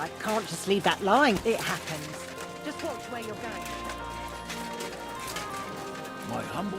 I can't just leave that lying. It happens. Just watch where you're going. My humble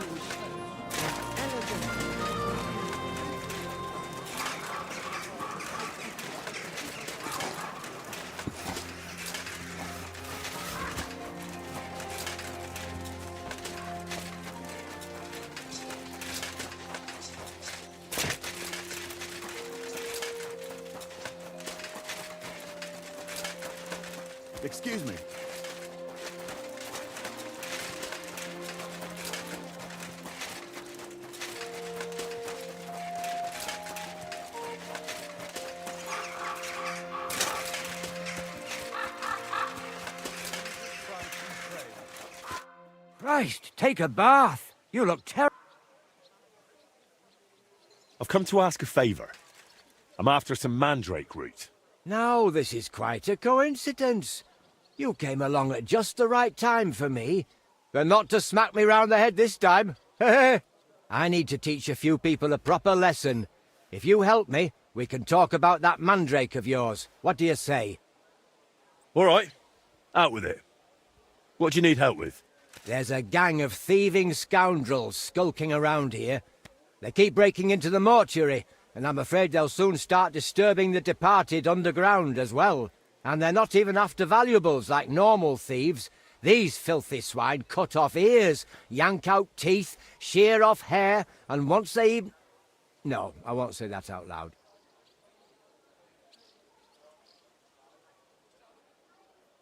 Excuse me. Christ, take a bath. You look terrible. I've come to ask a favour. I'm after some mandrake root. Now, this is quite a coincidence. You came along at just the right time for me, but not to smack me round the head this time. I need to teach a few people a proper lesson. If you help me, we can talk about that mandrake of yours. What do you say? All right, out with it. What do you need help with? There's a gang of thieving scoundrels skulking around here. They keep breaking into the mortuary, and I'm afraid they'll soon start disturbing the departed underground as well. And they're not even after valuables like normal thieves. These filthy swine cut off ears, yank out teeth, shear off hair, and once they even... No, I won't say that out loud.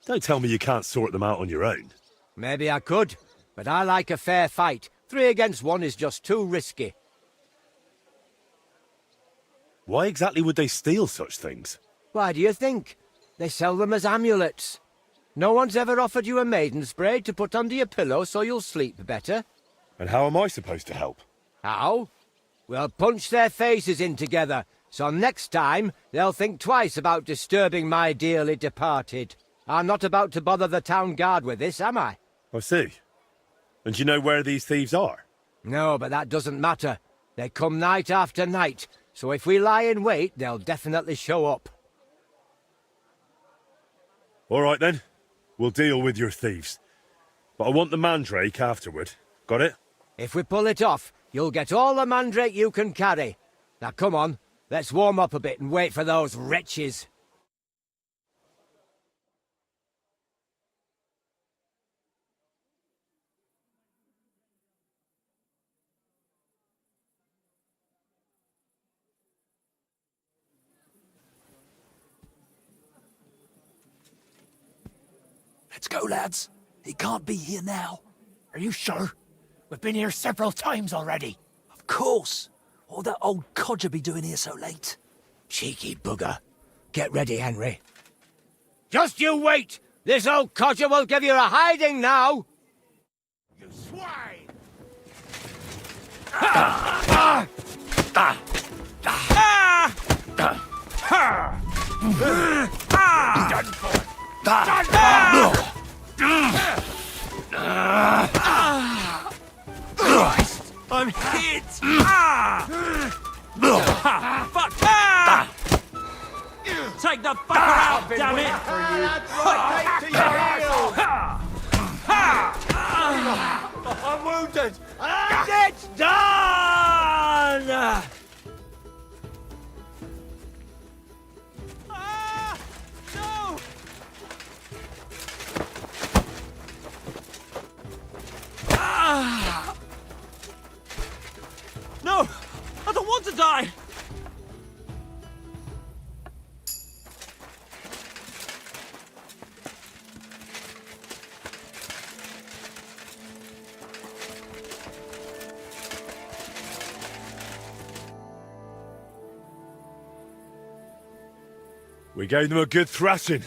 Don't tell me you can't sort them out on your own. Maybe I could, but I like a fair fight. 3 against 1 is just too risky. Why exactly would they steal such things? Why do you think? They sell them as amulets. No one's ever offered you a maiden spray to put under your pillow so you'll sleep better? And how am I supposed to help? How? We'll punch their faces in together, so next time they'll think twice about disturbing my dearly departed. I'm not about to bother the town guard with this, am I? I see. And do you know where these thieves are? No, but that doesn't matter. They come night after night, so if we lie in wait, they'll definitely show up. All right then, we'll deal with your thieves. But I want the mandrake afterward. Got it? If we pull it off, you'll get all the mandrake you can carry. Now come on, let's warm up a bit and wait for those wretches. Let's go, lads. He can't be here now. Are you sure? We've been here several times already. Of course. What will that old codger be doing here so late? Cheeky bugger. Get ready, Henry. Just you wait! This old codger will give you a hiding now! You swine! Done for. Christ! I'm hit! Fuck! Take the fucker out, damn it! Right to your heels! I'm wounded! And it's done! No! No! I don't want to die! We gave them a good thrashing.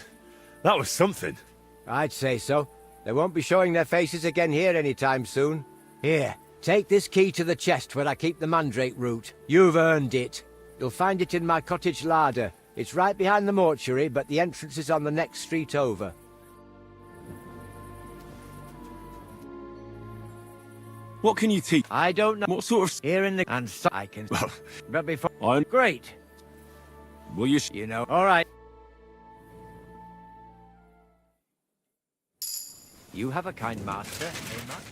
That was something. I'd say so. They won't be showing their faces again here anytime soon. Here, take this key to the chest where I keep the mandrake root. You've earned it. You'll find it in my cottage larder. It's right behind the mortuary, but the entrance is on the next street over. What can you teach? I don't know. What sort of... Here in the... And so I can... Well, But before... I'm... Great. Will you... You know... All right. You have a kind master, eh, Mac?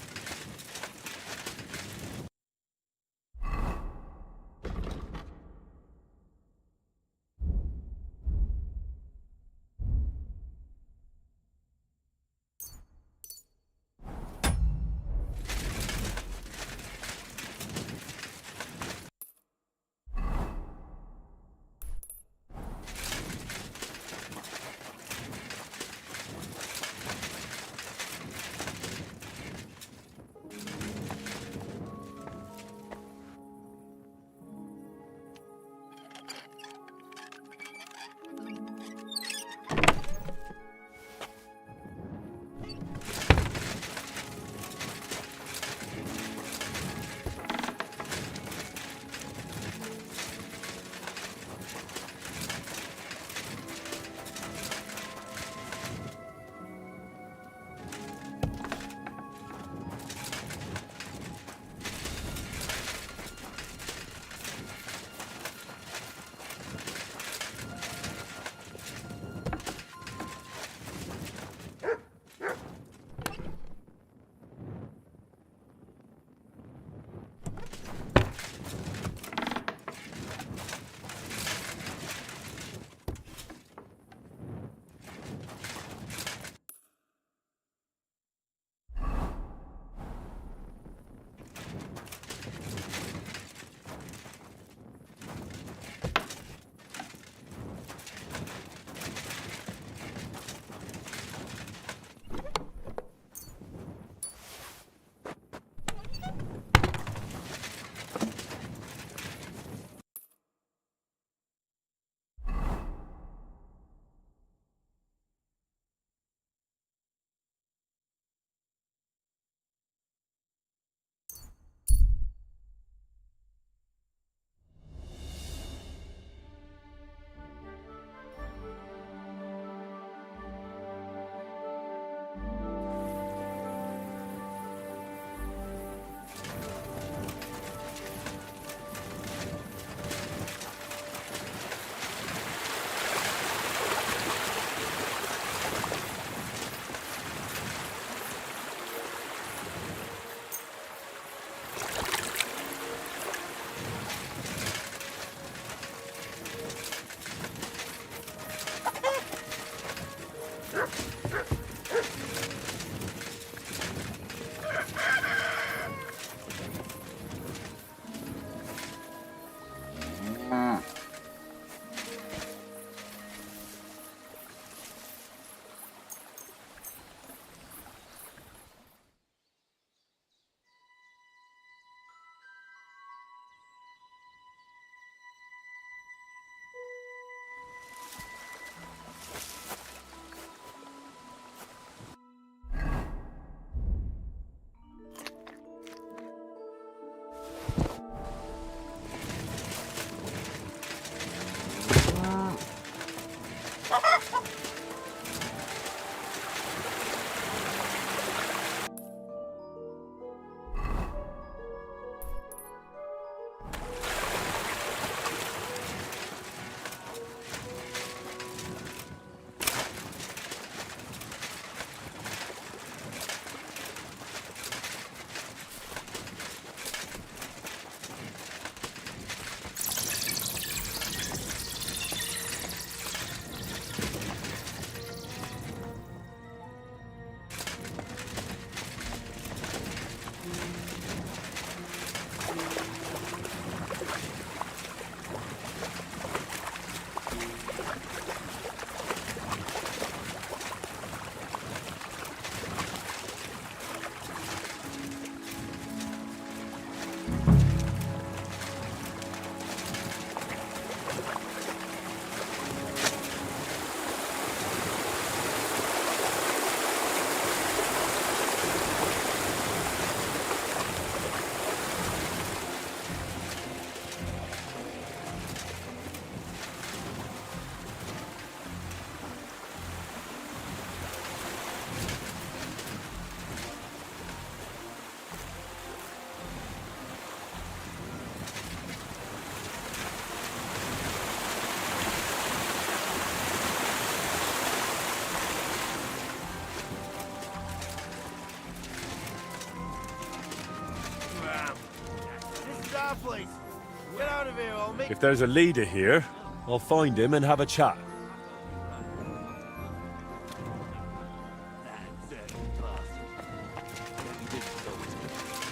please. Get out of here, homie. If there's a leader here, I'll find him and have a chat.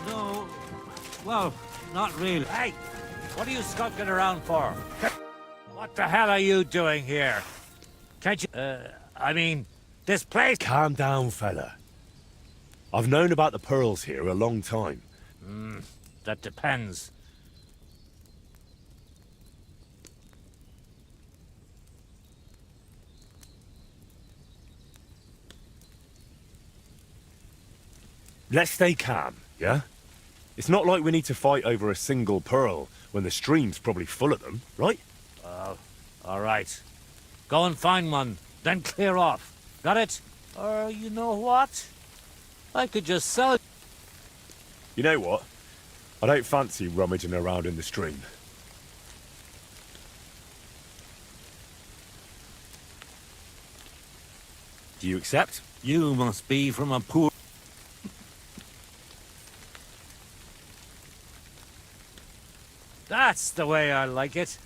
No, well, not really. Hey, what are you skulking around for? What the hell are you doing here? Can't you, I mean, this place... Calm down, fella. I've known about the pearls here a long time. That depends. Let's stay calm, yeah? It's not like we need to fight over a single pearl when the stream's probably full of them, right? All right. Go and find one, then clear off. Got it? Or you know what? I could just sell it. You know what? I don't fancy rummaging around in the stream. Do you accept? You must be from a poor... That's the way I like it.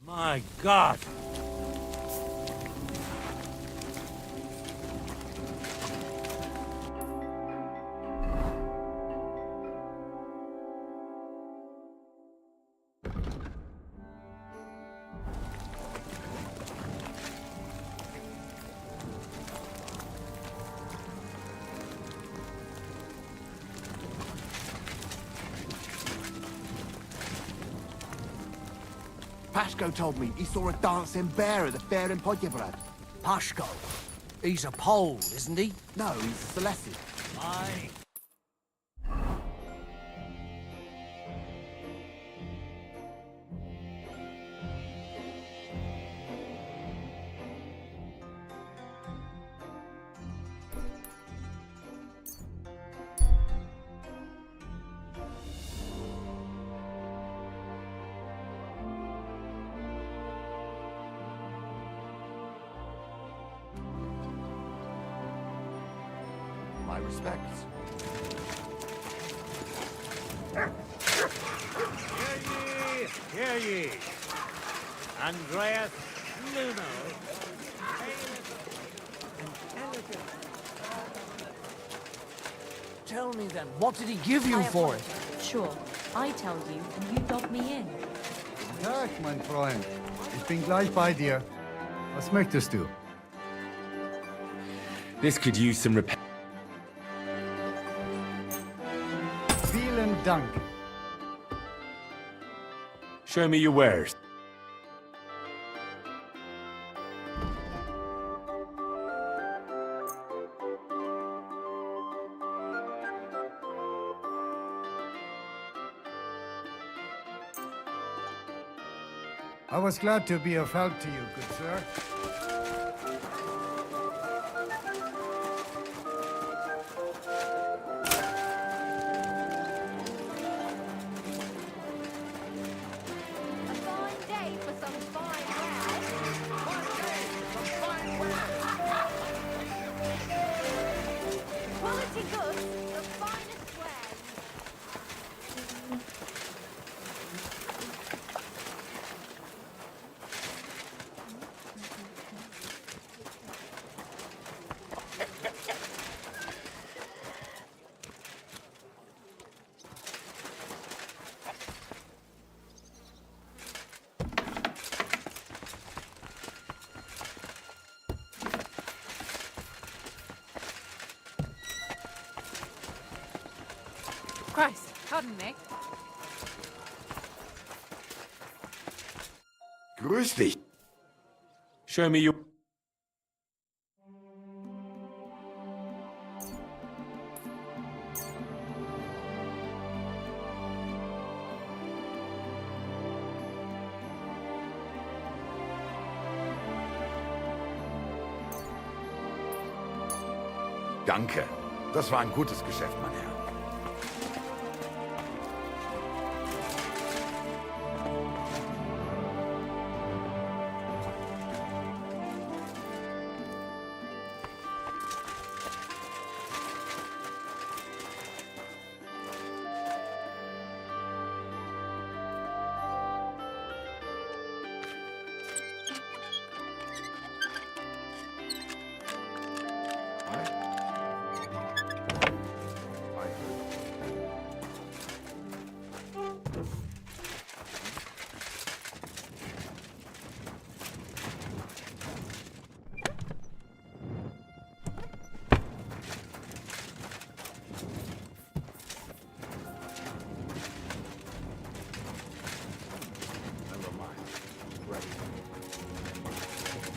My God. Pashko told me he saw a dancing bear at the fair in Podjebrad. Pashko. He's a Pole, isn't he? No, he's Celestia. Aye. My respects. Hear ye. Andreas Nuno. Tell me then, what did he give you for it? Sure, I tell you and you dob me in. Tag, mein Freund. Ich bin gleich bei dir. Was möchtest du? This could use some repair. Vielen Dank. Show me your wares. I was glad to be of help to you, good sir. A fine day for some fine wares. Quality goods, the finest wares. Christ, pardon me. Grüß dich. Show me your... Danke. Das war ein gutes Geschäft, mein Herr.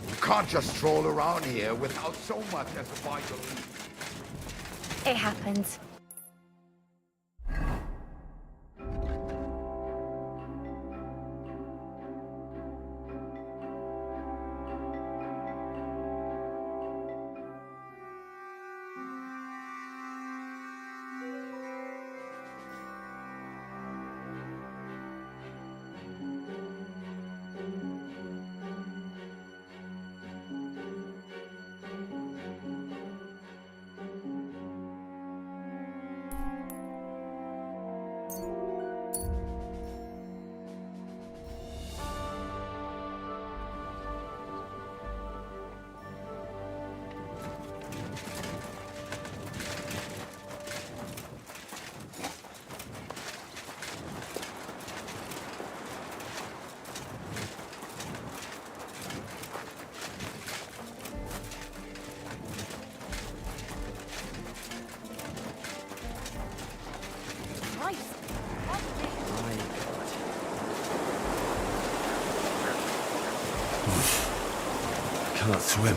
You can't just stroll around here without so much as a vital lead. It happens. Can't swim.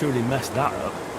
surely messed that up.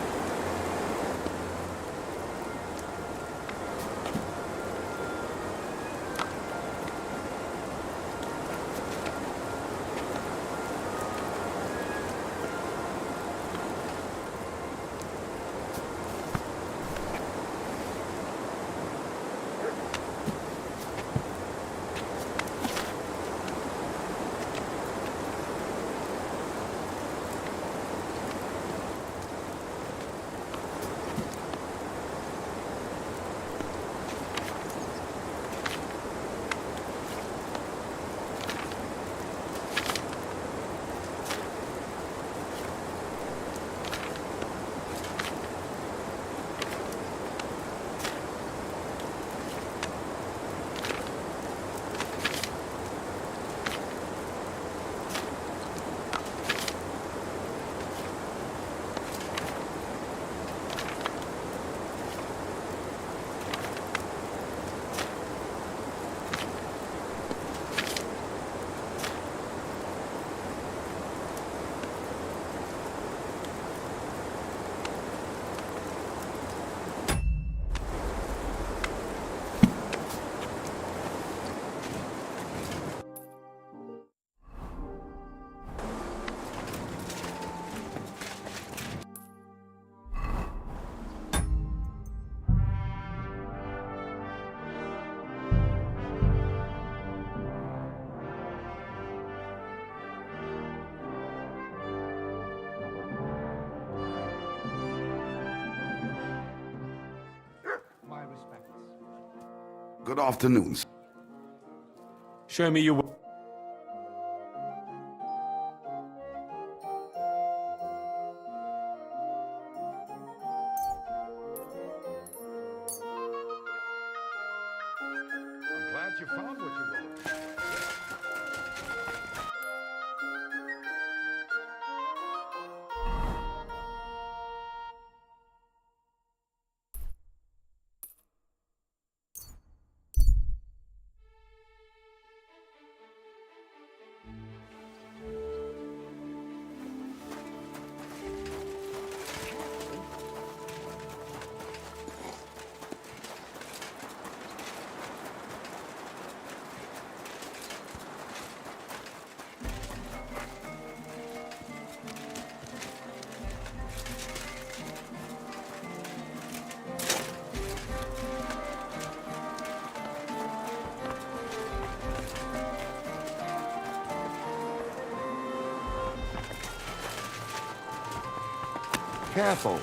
Good afternoon. Show me your... I'm glad you found what you wanted. Careful.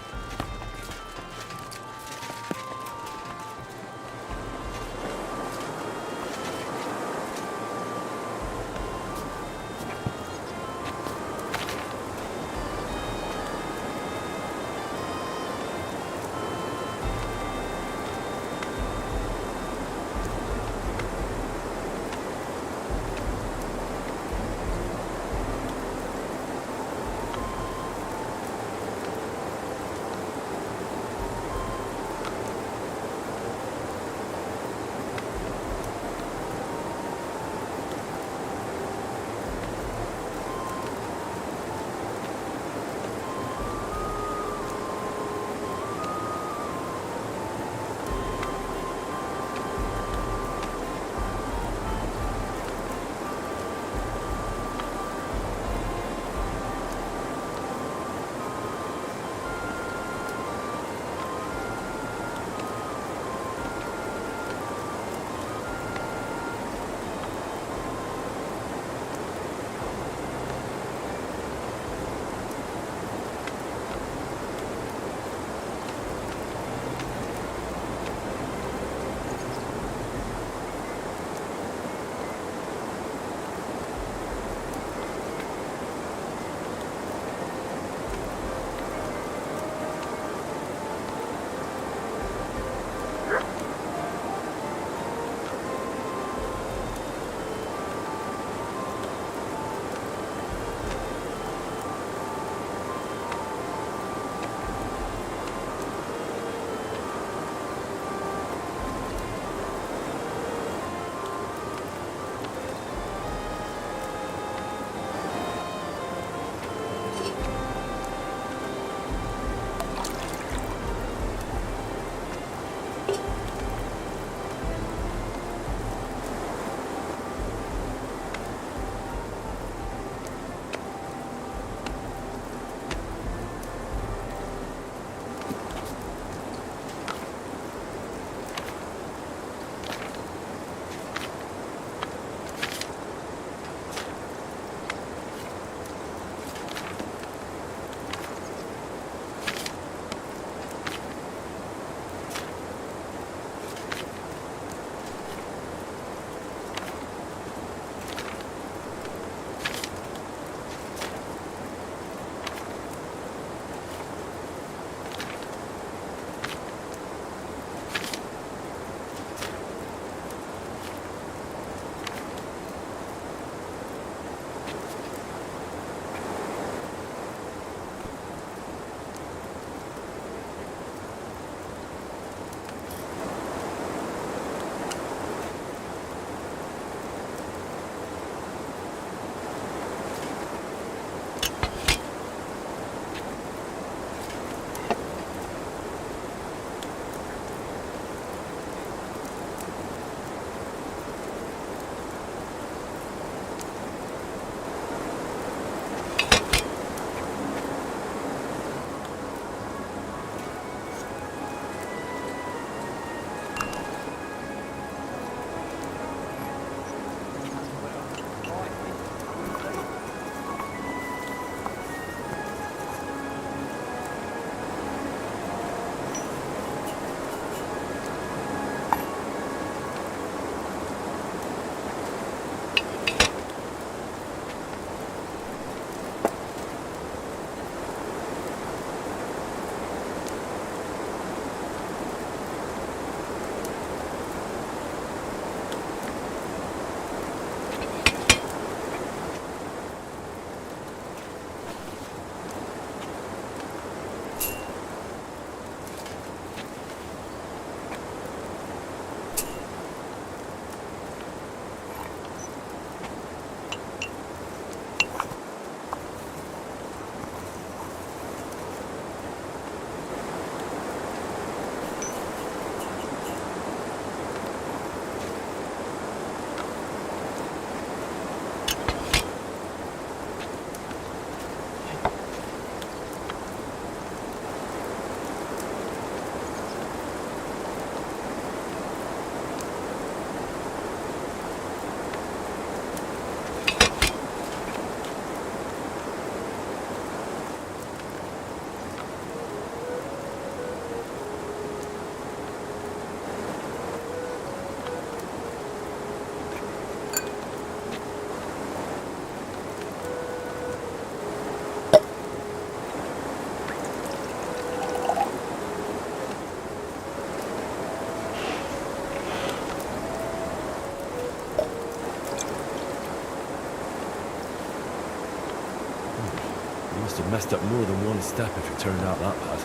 You must have messed up more than one step if it turned out that bad.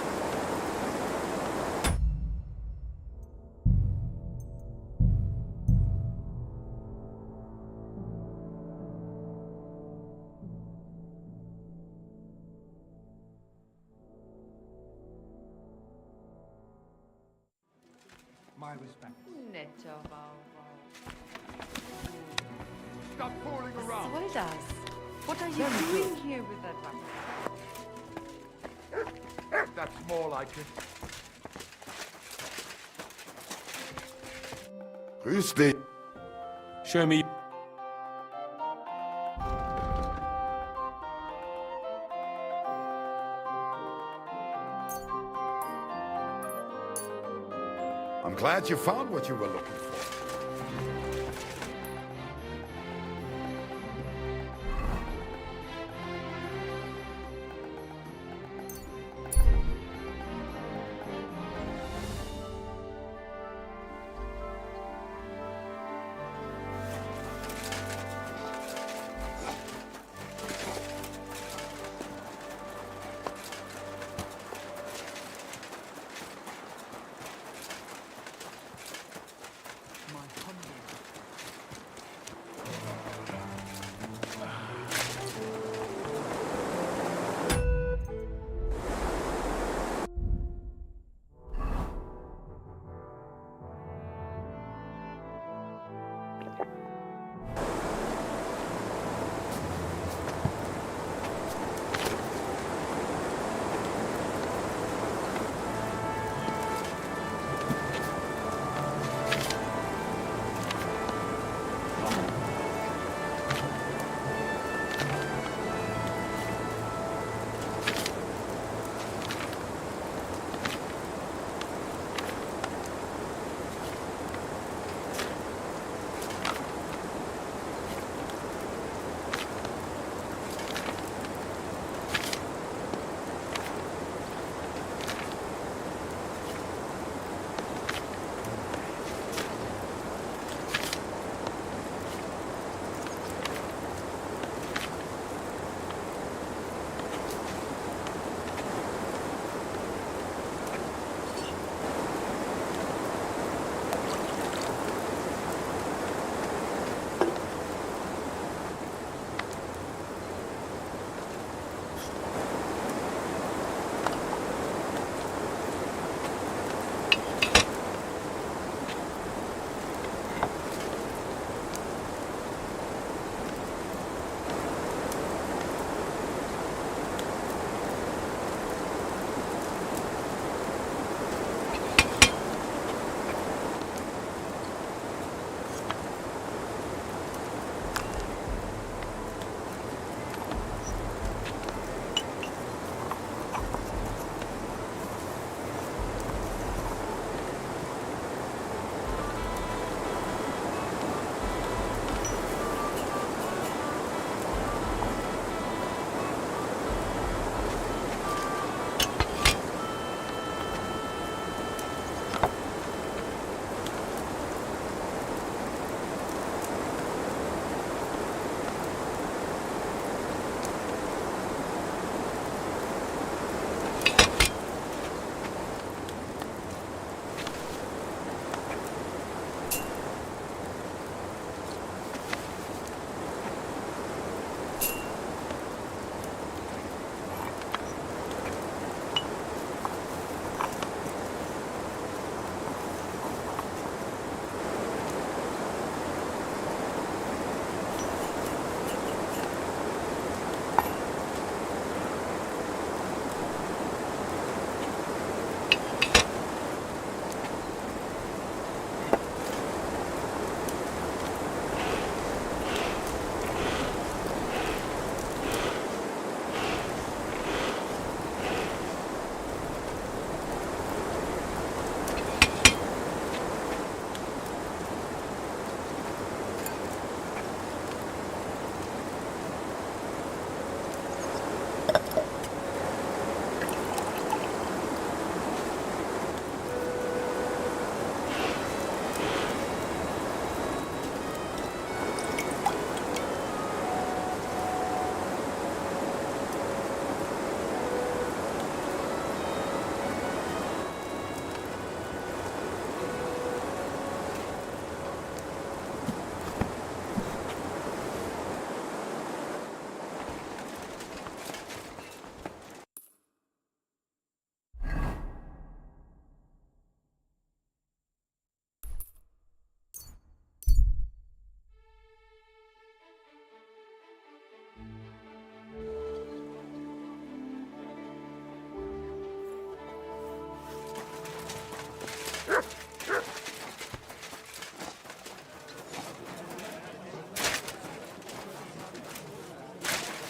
My respect. Ne ciao, Stop fooling around. Soldas, what are you doing here with that weapon? That's more like it. Grüß dich. Show me. I'm glad you found what you were looking for. My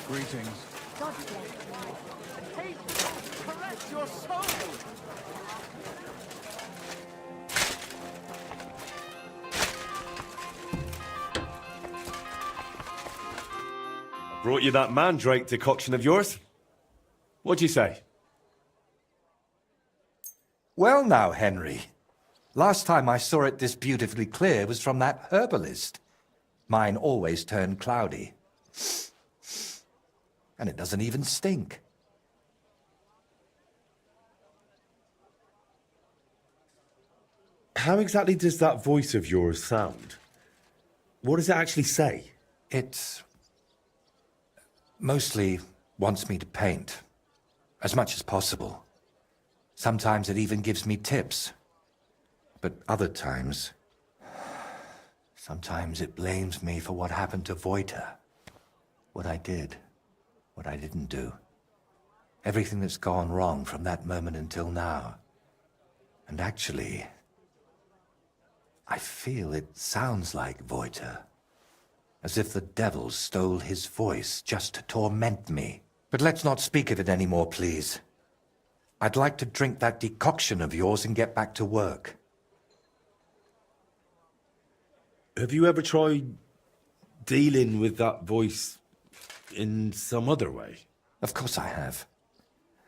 Greetings. God bless. Hey, correct your soul! Brought you that mandrake decoction of yours. What'd you say? Well now, Henry. Last time I saw it this beautifully clear was from that herbalist. Mine always turned cloudy. And it doesn't even stink. How exactly does that voice of yours sound? What does it actually say? It mostly wants me to paint, as much as possible. Sometimes it even gives me tips. But other times, sometimes it blames me for what happened to Voita. What I did, what I didn't do. Everything that's gone wrong from that moment until now. And actually, I feel it sounds like Voita. As if the devil stole his voice just to torment me. But let's not speak of it anymore, please. I'd like to drink that decoction of yours and get back to work. Have you ever tried dealing with that voice in some other way? Of course I have.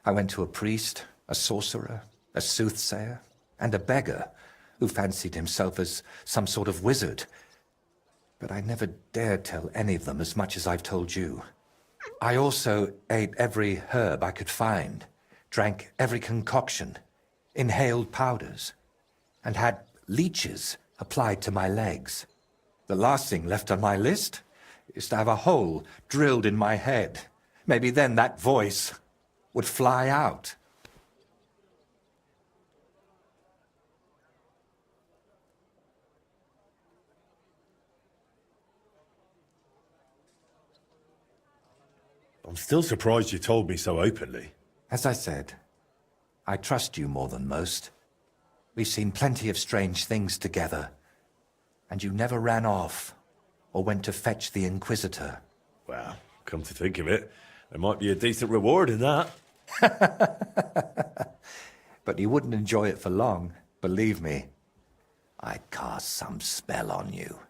I went to a priest, a sorcerer, a soothsayer, and a beggar who fancied himself as some sort of wizard. But I never dared tell any of them as much as I've told you. I also ate every herb I could find, drank every concoction, inhaled powders, and had leeches applied to my legs. The last thing left on my list is to have a hole drilled in my head. Maybe then that voice would fly out. I'm still surprised you told me so openly. As I said, I trust you more than most. We've seen plenty of strange things together, and you never ran off or went to fetch the Inquisitor. Well, come to think of it, there might be a decent reward in that. But you wouldn't enjoy it for long, believe me. I'd cast some spell on you.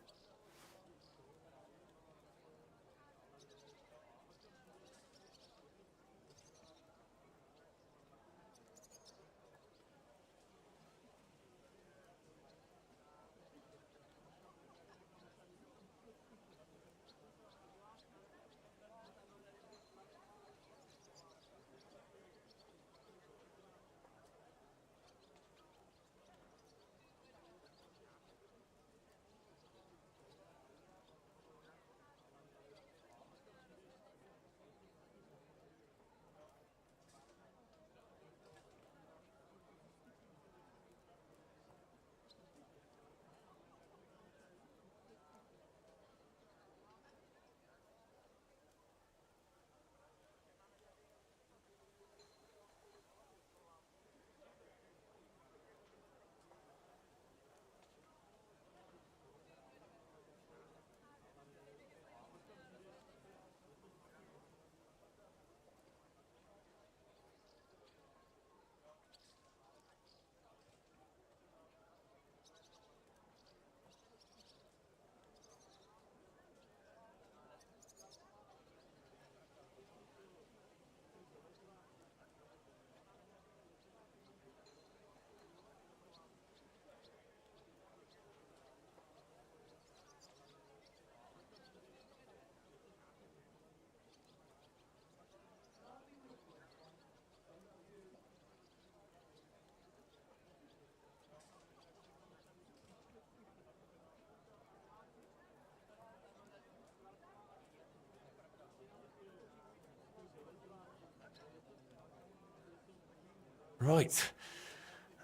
Right.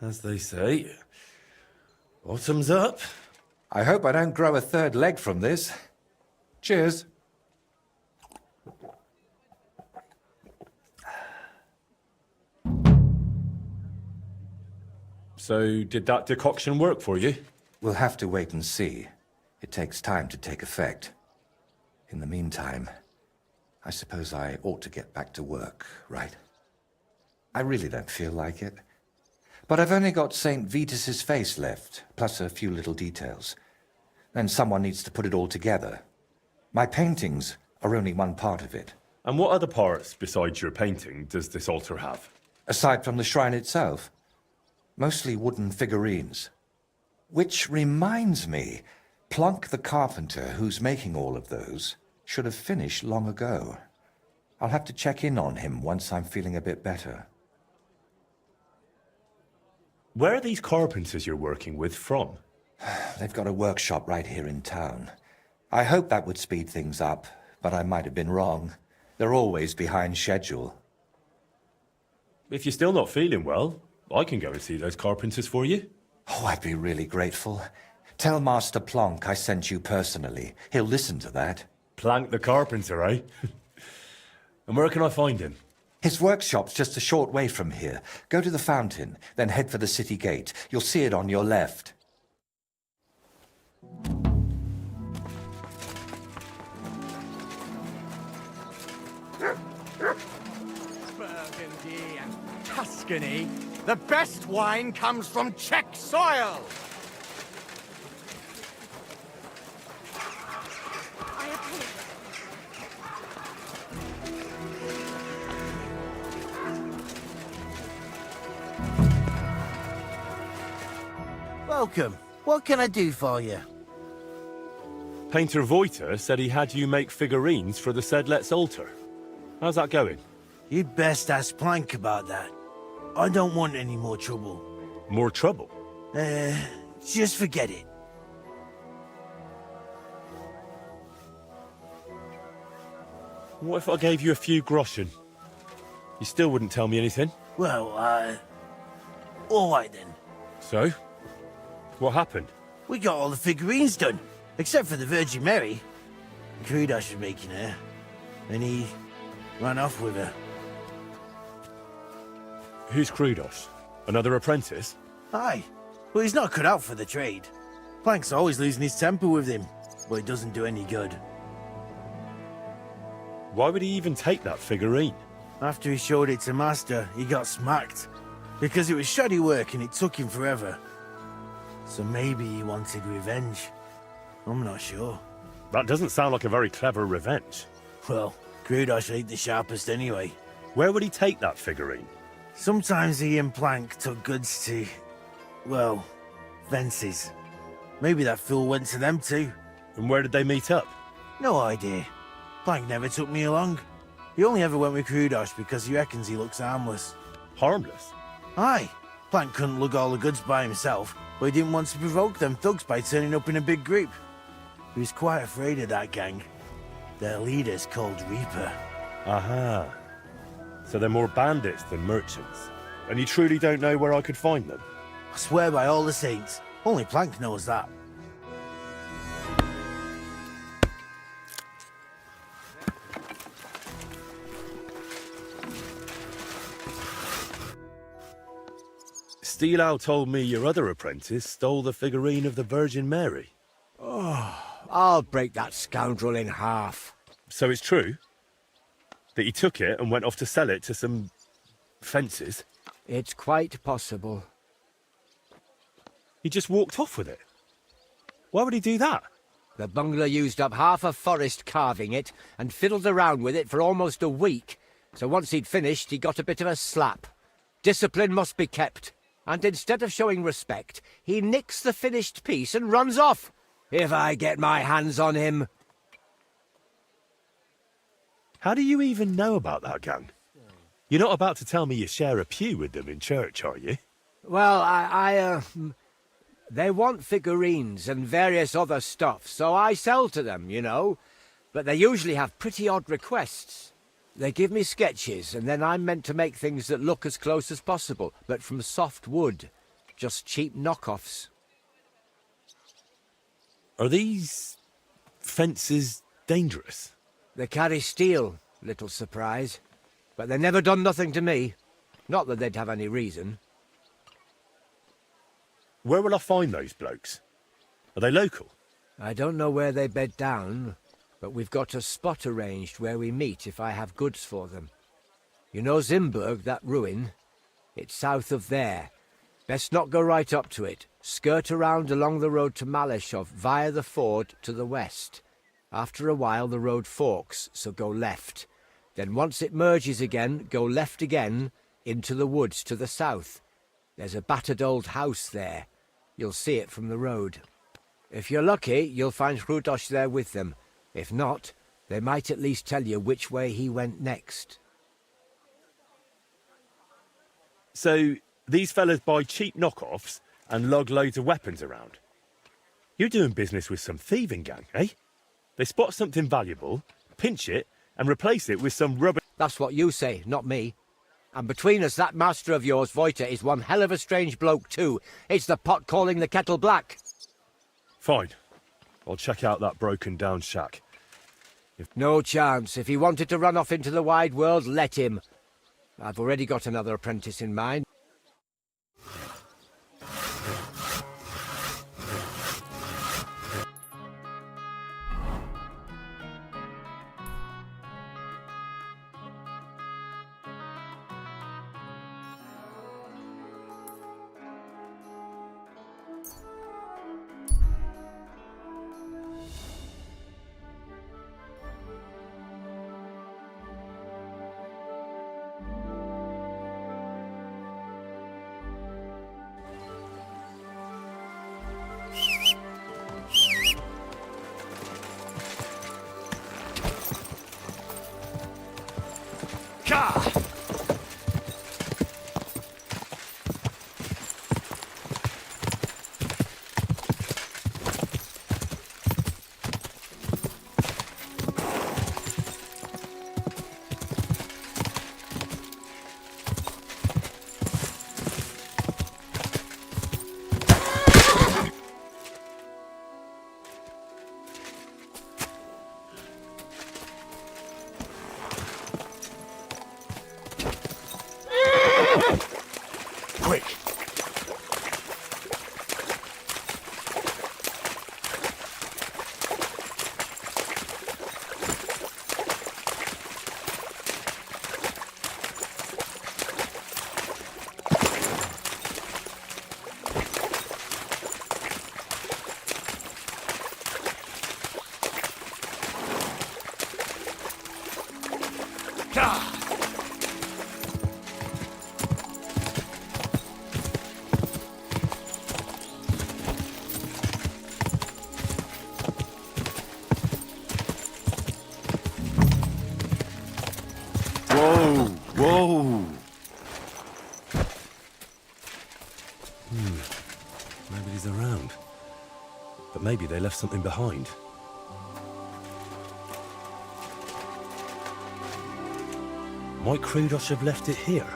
As they say, bottoms up. I hope I don't grow a third leg from this. Cheers. So, did that decoction work for you? We'll have to wait and see. It takes time to take effect. In the meantime, I suppose I ought to get back to work, right? I really don't feel like it. But I've only got St. Vitus's face left, plus a few little details. And someone needs to put it all together. My paintings are only one part of it. And what other parts, besides your painting, does this altar have? Aside from the shrine itself, mostly wooden figurines. Which reminds me, Plunk the carpenter, who's making all of those, should have finished long ago. I'll have to check in on him once I'm feeling a bit better. Where are these carpenters you're working with from? They've got a workshop right here in town. I hoped that would speed things up, but I might have been wrong. They're always behind schedule. If you're still not feeling well, I can go and see those carpenters for you. Oh, I'd be really grateful. Tell Master Plonk I sent you personally. He'll listen to that. Plank the carpenter, eh? And where can I find him? His workshop's just a short way from here. Go to the fountain, then head for the city gate. You'll see it on your left. Burgundy and Tuscany. The best wine comes from Czech soil. I apologize. Welcome. What can I do for you? Painter Voiter said he had you make figurines for the said Let's altar. How's that going? You'd best ask Plank about that. I don't want any more trouble. More trouble? Just forget it. What if I gave you a few groschen? You still wouldn't tell me anything? Well, all right then. So? What happened? We got all the figurines done, except for the Virgin Mary. Krudash was making her, and he ran off with her. Who's Krudos? Another apprentice? Aye. Well, he's not cut out for the trade. Plank's always losing his temper with him, but it doesn't do any good. Why would he even take that figurine? After he showed it to Master, he got smacked. Because it was shoddy work and it took him forever. So maybe he wanted revenge. I'm not sure. That doesn't sound like a very clever revenge. Well, Krudosh ain't the sharpest anyway. Where would he take that figurine? Sometimes he and Plank took goods to, well, fences. Maybe that fool went to them too. And where did they meet up? No idea. Plank never took me along. He only ever went with Krudosh because he reckons he looks harmless. Harmless? Aye. Plank couldn't lug all the goods by himself, but he didn't want to provoke them thugs by turning up in a big group. He was quite afraid of that gang. Their leader's called Reaper. Aha. So they're more bandits than merchants. And you truly don't know where I could find them? I swear by all the saints. Only Plank knows that. Steelow told me your other apprentice stole the figurine of the Virgin Mary. Oh, I'll break that scoundrel in half. So it's true? That he took it and went off to sell it to some fences? It's quite possible. He just walked off with it? Why would he do that? The bungler used up half a forest carving it and fiddled around with it for almost a week. So once he'd finished, he got a bit of a slap. Discipline must be kept. And instead of showing respect, he nicks the finished piece and runs off. If I get my hands on him. How do you even know about that gang? You're not about to tell me you share a pew with them in church, are you? Well, they want figurines and various other stuff, so I sell to them, you know. But they usually have pretty odd requests. They give me sketches, and then I'm meant to make things that look as close as possible, but from soft wood. Just cheap knockoffs. Are these fences dangerous? They carry steel, little surprise. But they never done nothing to me. Not that they'd have any reason. Where will I find those blokes? Are they local? I don't know where they bed down, but we've got a spot arranged where we meet if I have goods for them. You know Zimburg, that ruin? It's south of there. Best not go right up to it. Skirt around along the road to Malashov via the ford to the west. After a while the road forks, so go left. Then once it merges again, go left again into the woods to the south. There's a battered old house there. You'll see it from the road. If you're lucky, you'll find Hrudosh there with them. If not, they might at least tell you which way he went next. So, these fellas buy cheap knockoffs and lug loads of weapons around. You're doing business with some thieving gang, eh? They spot something valuable, pinch it, and replace it with some rubber... That's what you say, not me. And between us, that master of yours, Voita, is one hell of a strange bloke too. It's the pot calling the kettle black. Fine. I'll check out that broken-down shack. No chance. If he wanted to run off into the wide world, let him. I've already got another apprentice in mind. Whoa! Nobody's around. But maybe they left something behind. Might Hrudosh have left it here?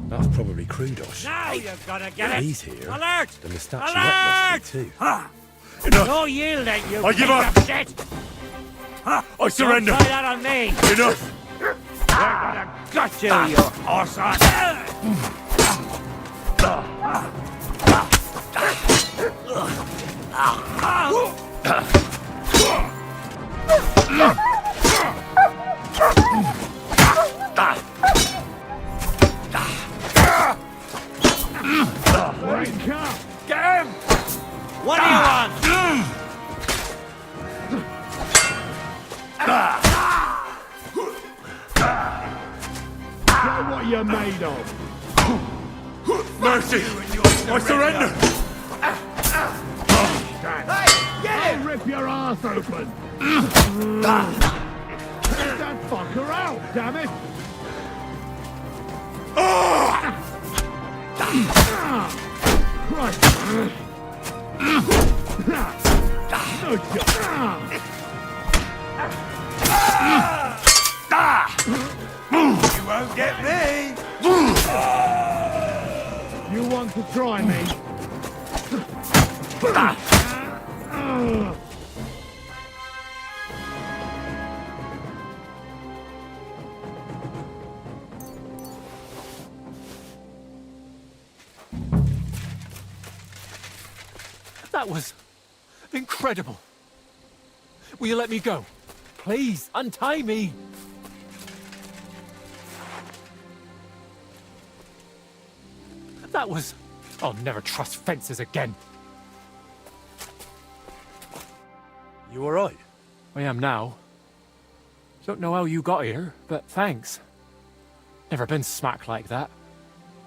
That's probably Hrudosh. Now you've got to get it! He's here. Alert! Then the statuette Alert! must be too. Enough! No yielding, you I give piece up. of shit! I surrender! Don't try that on me! Enough! We're gonna gut you, you horse Get him! What do you want? Show what you're made of. Mercy! I surrender! Hey, get him! I'll rip your ass open. Get that fucker out, damn it! Christ! No joke! You won't get me! You want to try me? That was incredible. Will you let me go? Please, untie me. That was... I'll never trust fences again. You all right? I am now. Don't know how you got here, but thanks. Never been smacked like that.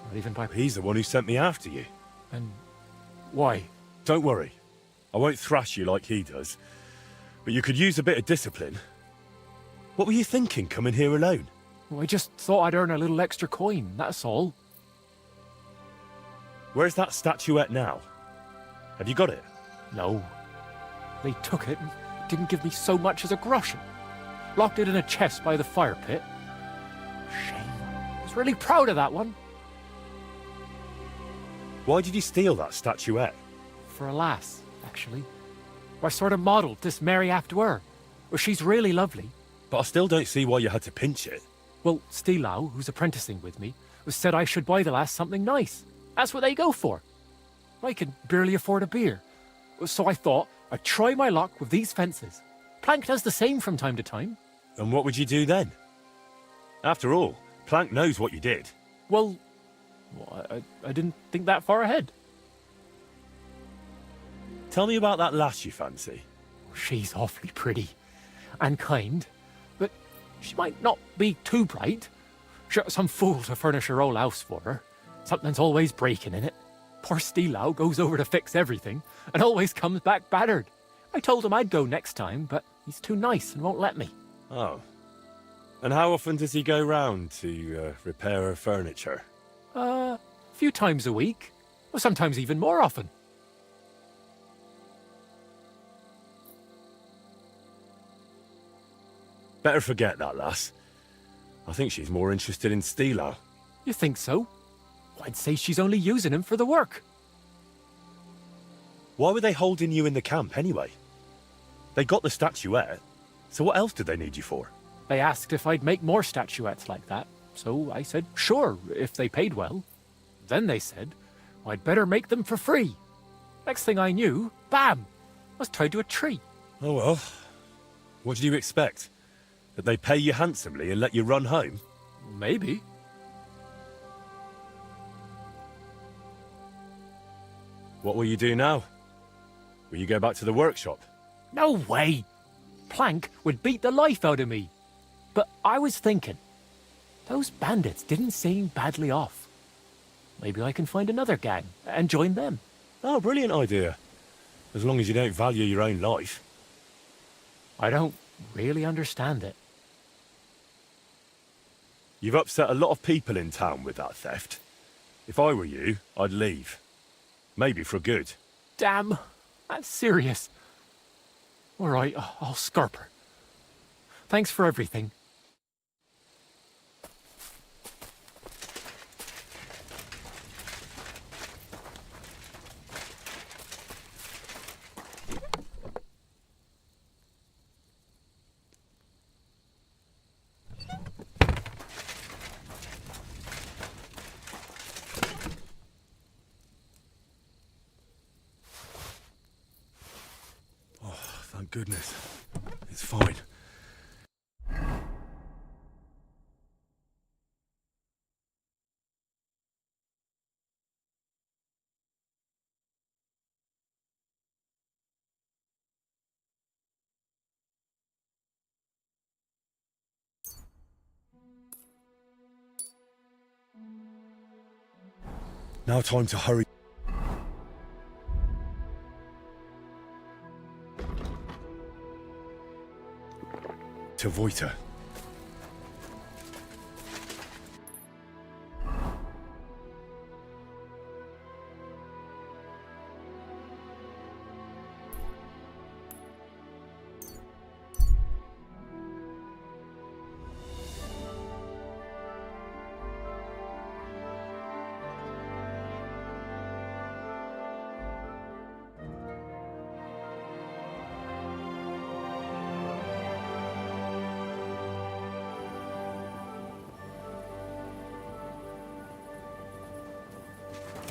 Not even by... He's the one who sent me after you. And why? Don't worry. I won't thrash you like he does. But you could use a bit of discipline. What were you thinking, coming here alone? Well, I just thought I'd earn a little extra coin, that's all. Where's that statuette now? Have you got it? No. They took it and didn't give me so much as a groschen. Locked it in a chest by the fire pit. Shame. I was really proud of that one. Why did you steal that statuette? For a lass, actually. I sort of modelled this Mary after her. Well, she's really lovely. But I still don't see why you had to pinch it. Well, Stilau, who's apprenticing with me, said I should buy the lass something nice. That's what they go for. I can barely afford a beer. So I thought I'd try my luck with these fences. Plank does the same from time to time. And what would you do then? After all, Plank knows what you did. Well, I didn't think that far ahead. Tell me about that lass you fancy. She's awfully pretty and kind, but she might not be too bright. She got some fool to furnish her whole house for her. Something's always breaking in it. Poor Stilau goes over to fix everything and always comes back battered. I told him I'd go next time, but he's too nice and won't let me. Oh. And how often does he go round to repair her furniture? A few times a week. Or sometimes even more often. Better forget that, lass. I think she's more interested in Stilau. You think so? I'd say she's only using him for the work. Why were they holding you in the camp anyway? They got the statuette, so what else did they need you for? They asked if I'd make more statuettes like that, so I said sure, if they paid well. Then they said I'd better make them for free. Next thing I knew, bam, I was tied to a tree. Oh well, what did you expect? That they pay you handsomely and let you run home? Maybe. What will you do now? Will you go back to the workshop? No way! Plank would beat the life out of me. But I was thinking, those bandits didn't seem badly off. Maybe I can find another gang and join them. Oh, brilliant idea. As long as you don't value your own life. I don't really understand it. You've upset a lot of people in town with that theft. If I were you, I'd leave. Maybe for good. Damn, that's serious. All right, I'll scarp her. Thanks for everything. Thank goodness. It's fine. Now time to hurry. To Voita.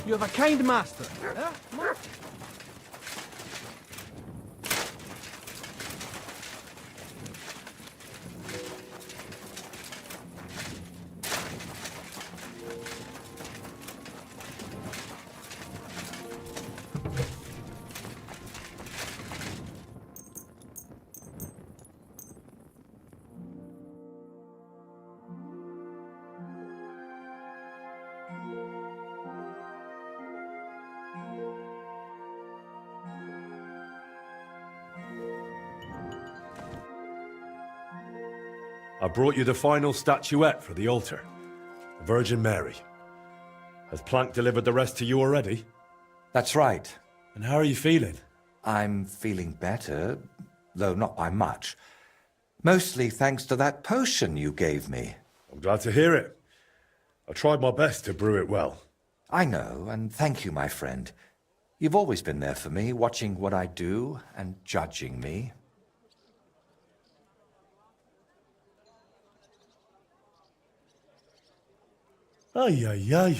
You have a kind master. I brought you the final statuette for the altar. The Virgin Mary. Has Plank delivered the rest to you already? That's right. And how are you feeling? I'm feeling better, though not by much. Mostly thanks to that potion you gave me. I'm glad to hear it. I tried my best to brew it well. I know, and thank you, my friend. You've always been there for me, watching what I do and judging me. Ay, ay, ay.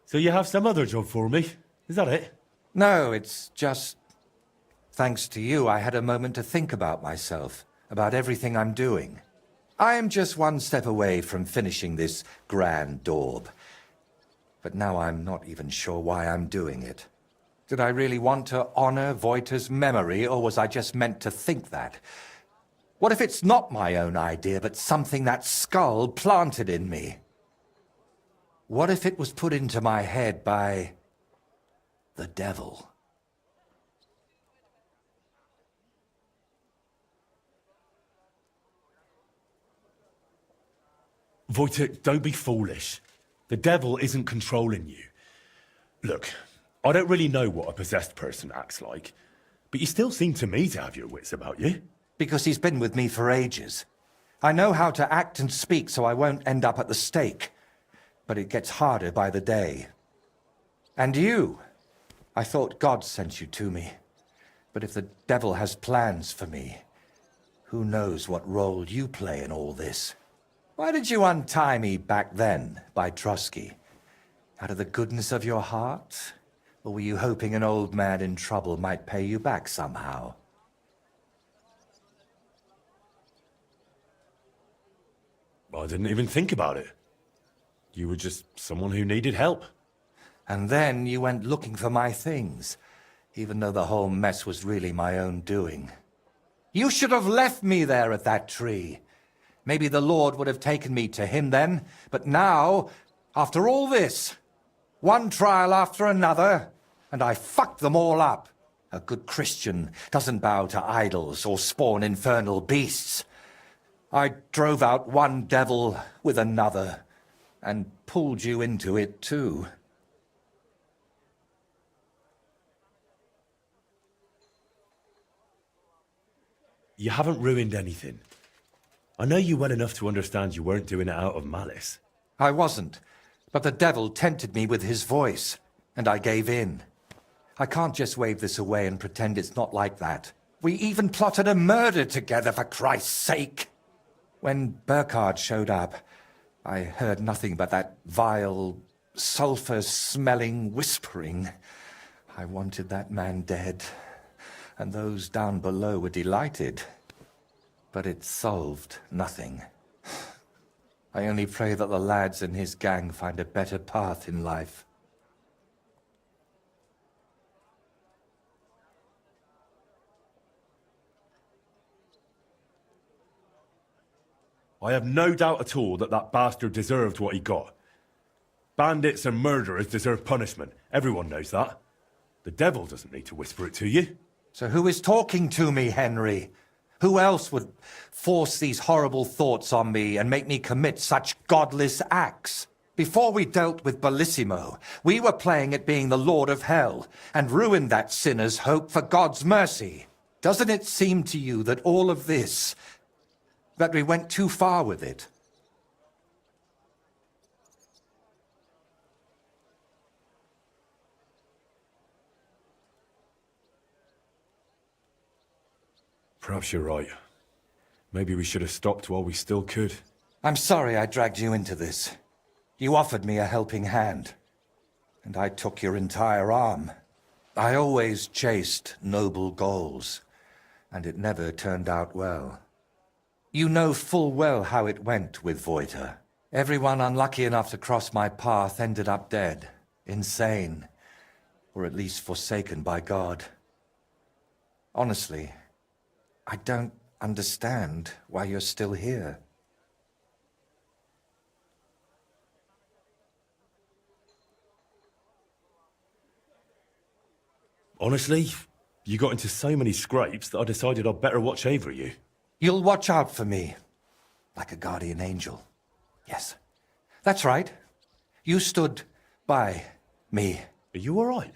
So you have some other job for me? Is that it? No, it's just... Thanks to you, I had a moment to think about myself, about everything I'm doing. I am just one step away from finishing this grand daub. But now I'm not even sure why I'm doing it. Did I really want to honor Voita's memory, or was I just meant to think that? What if it's not my own idea, but something that skull planted in me? What if it was put into my head by the devil? Voita, don't be foolish. The devil isn't controlling you. Look, I don't really know what a possessed person acts like, but you still seem to me to have your wits about you. Because he's been with me for ages. I know how to act and speak so I won't end up at the stake. But it gets harder by the day. And you, I thought God sent you to me. But if the devil has plans for me, who knows what role you play in all this? Why did you untie me back then by Trusky? Out of the goodness of your heart? Or were you hoping an old man in trouble might pay you back somehow? I didn't even think about it. You were just someone who needed help. And then you went looking for my things, even though the whole mess was really my own doing. You should have left me there at that tree. Maybe the Lord would have taken me to him then, but now, after all this, one trial after another, and I fucked them all up. A good Christian doesn't bow to idols or spawn infernal beasts. I drove out one devil with another, and pulled you into it too. You haven't ruined anything. I know you well enough to understand you weren't doing it out of malice. I wasn't, but the devil tempted me with his voice, and I gave in. I can't just wave this away and pretend it's not like that. We even plotted a murder together, for Christ's sake. When Burkhard showed up, I heard nothing but that vile, sulphur-smelling whispering. I wanted that man dead, and those down below were delighted. But it solved nothing. I only pray that the lads in his gang find a better path in life. I have no doubt at all that that bastard deserved what he got. Bandits and murderers deserve punishment. Everyone knows that. The devil doesn't need to whisper it to you. So who is talking to me, Henry? Who else would force these horrible thoughts on me and make me commit such godless acts? Before we dealt with Bellissimo, we were playing at being the Lord of Hell and ruined that sinner's hope for God's mercy. Doesn't it seem to you that all of this, that we went too far with it? Perhaps you're right. Maybe we should have stopped while we still could. I'm sorry I dragged you into this. You offered me a helping hand, and I took your entire arm. I always chased noble goals, and it never turned out well. You know full well how it went with Voiter. Everyone unlucky enough to cross my path ended up dead, insane, or at least forsaken by God. Honestly, I don't understand why you're still here. Honestly, you got into so many scrapes that I decided I'd better watch over you. You'll watch out for me, like a guardian angel. Yes, that's right. You stood by me. Are you all right?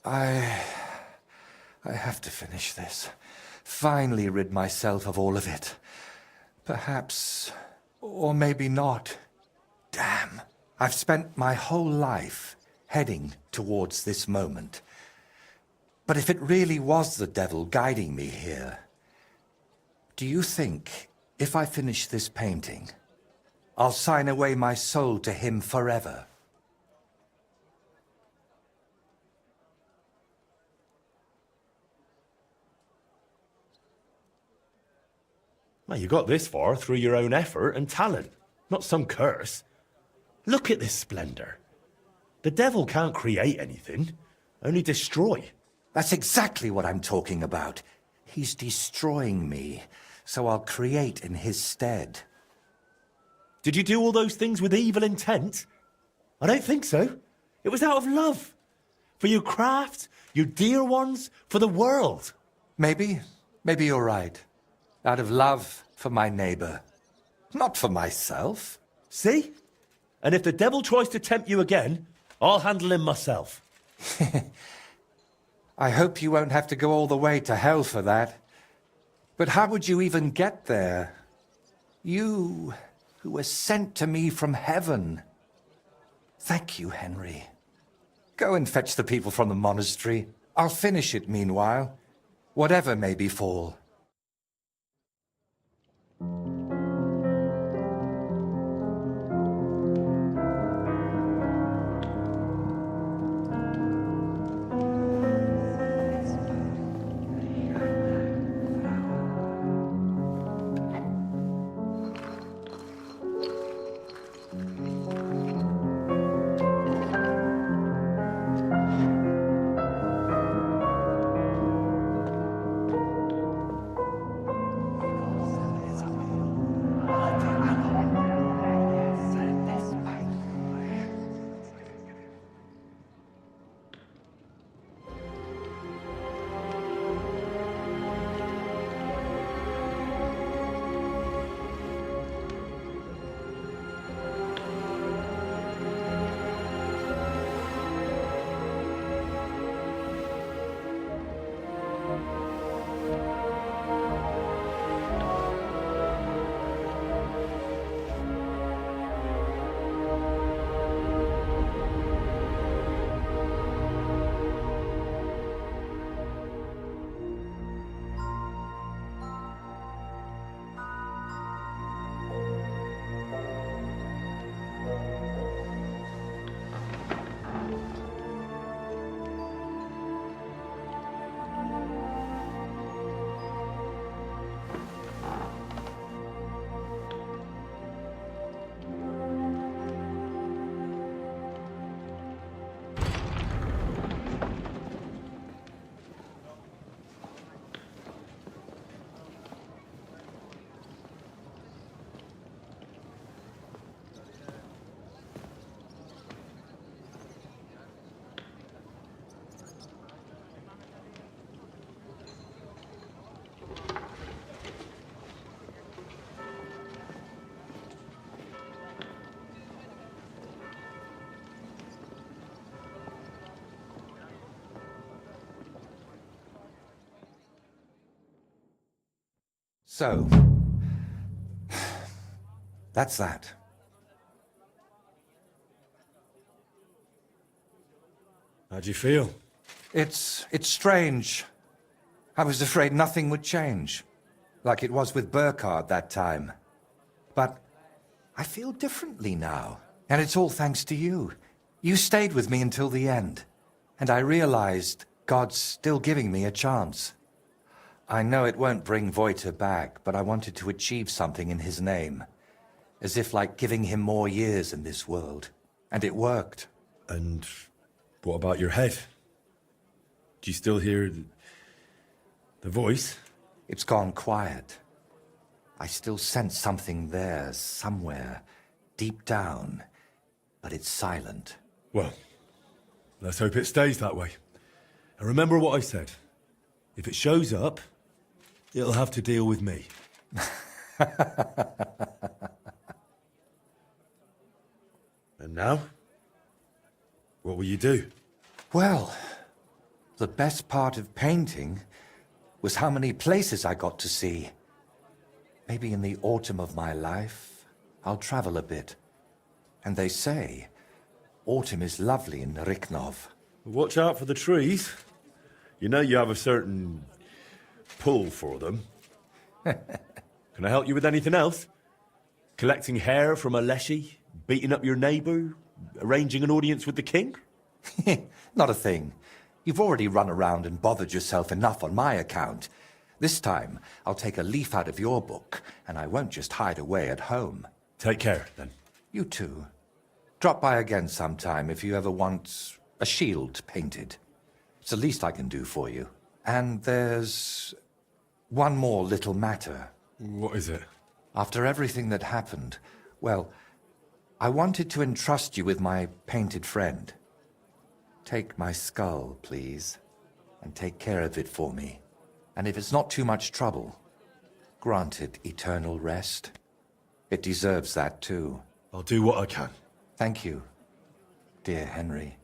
I have to finish this. Finally rid myself of all of it. Perhaps, or maybe not. Damn. I've spent my whole life heading towards this moment. But if it really was the devil guiding me here, do you think, if I finish this painting, I'll sign away my soul to him forever? Well, you got this far through your own effort and talent, not some curse. Look at this splendor. The devil can't create anything, only destroy. That's exactly what I'm talking about. He's destroying me, so I'll create in his stead. Did you do all those things with evil intent? I don't think so. It was out of love. For your craft, your dear ones, for the world. Maybe you're right. Out of love for my neighbor, not for myself. See? And if the devil tries to tempt you again, I'll handle him myself. I hope you won't have to go all the way to hell for that. But how would you even get there? You, who were sent to me from heaven. Thank you, Henry. Go and fetch the people from the monastery. I'll finish it meanwhile, whatever may befall. So, that's that. How do you feel? It's strange. I was afraid nothing would change, like it was with Burkhard that time. But I feel differently now, and it's all thanks to you. You stayed with me until the end, and I realized God's still giving me a chance. I know it won't bring Voiter back, but I wanted to achieve something in his name, as if like giving him more years in this world, and it worked. And what about your head? Do you still hear the voice? It's gone quiet. I still sense something there, somewhere, deep down, but it's silent. Well, let's hope it stays that way. And remember what I said. If it shows up, it'll have to deal with me. And now? What will you do? Well, the best part of painting was how many places I got to see. Maybe in the autumn of my life, I'll travel a bit. And they say, autumn is lovely in Riknov. Watch out for the trees. You know you have a certain pull for them. Can I help you with anything else? Collecting hair from a leshy? Beating up your neighbour? Arranging an audience with the king? Not a thing. You've already run around and bothered yourself enough on my account. This time, I'll take a leaf out of your book, and I won't just hide away at home. Take care, then. You too. Drop by again sometime if you ever want a shield painted. It's the least I can do for you. And there's one more little matter. What is it? After everything that happened, well, I wanted to entrust you with my painted friend. Take my skull, please, and take care of it for me. And if it's not too much trouble, grant it eternal rest. It deserves that too. I'll do what I can. Thank you, dear Henry.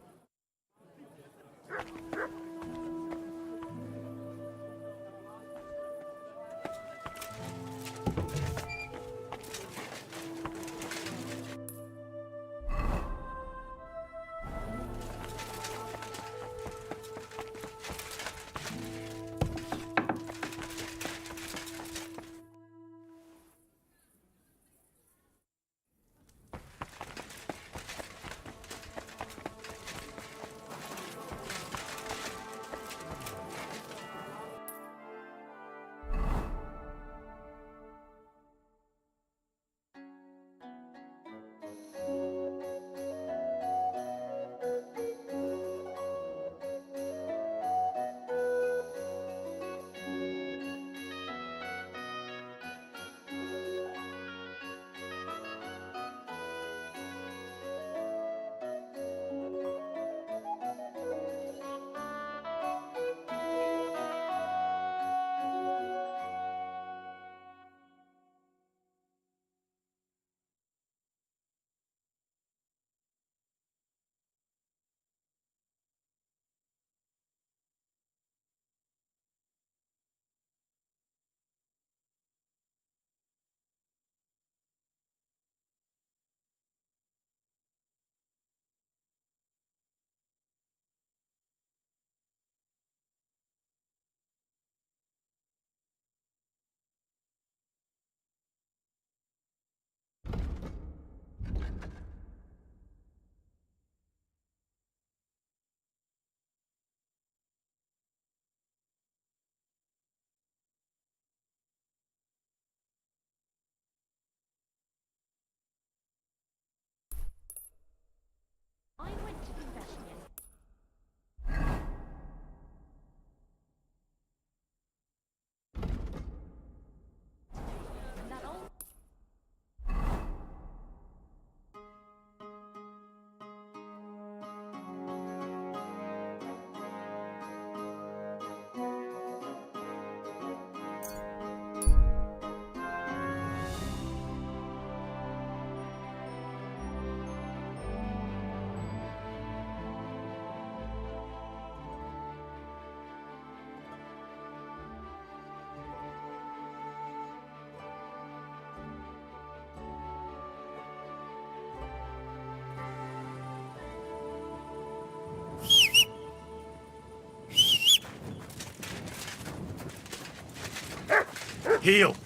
Heal.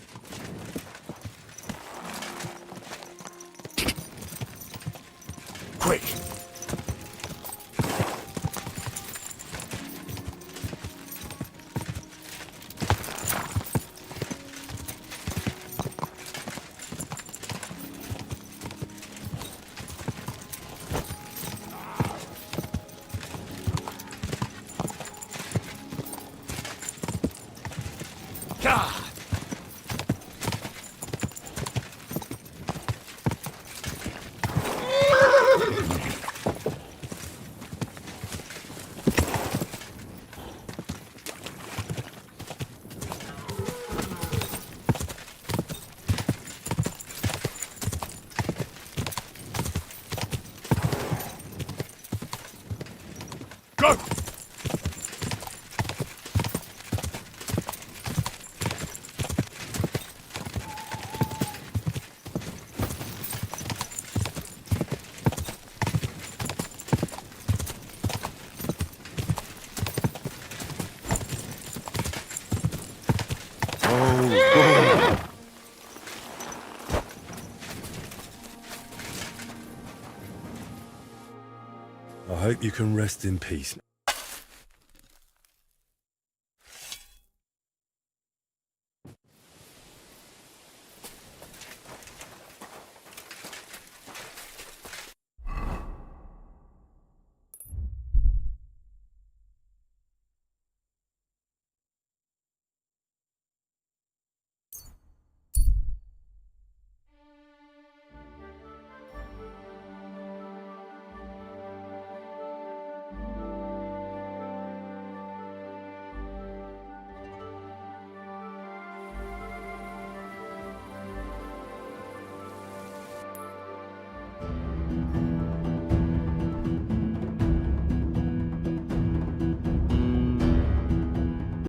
Quick. Go! I hope you can rest in peace.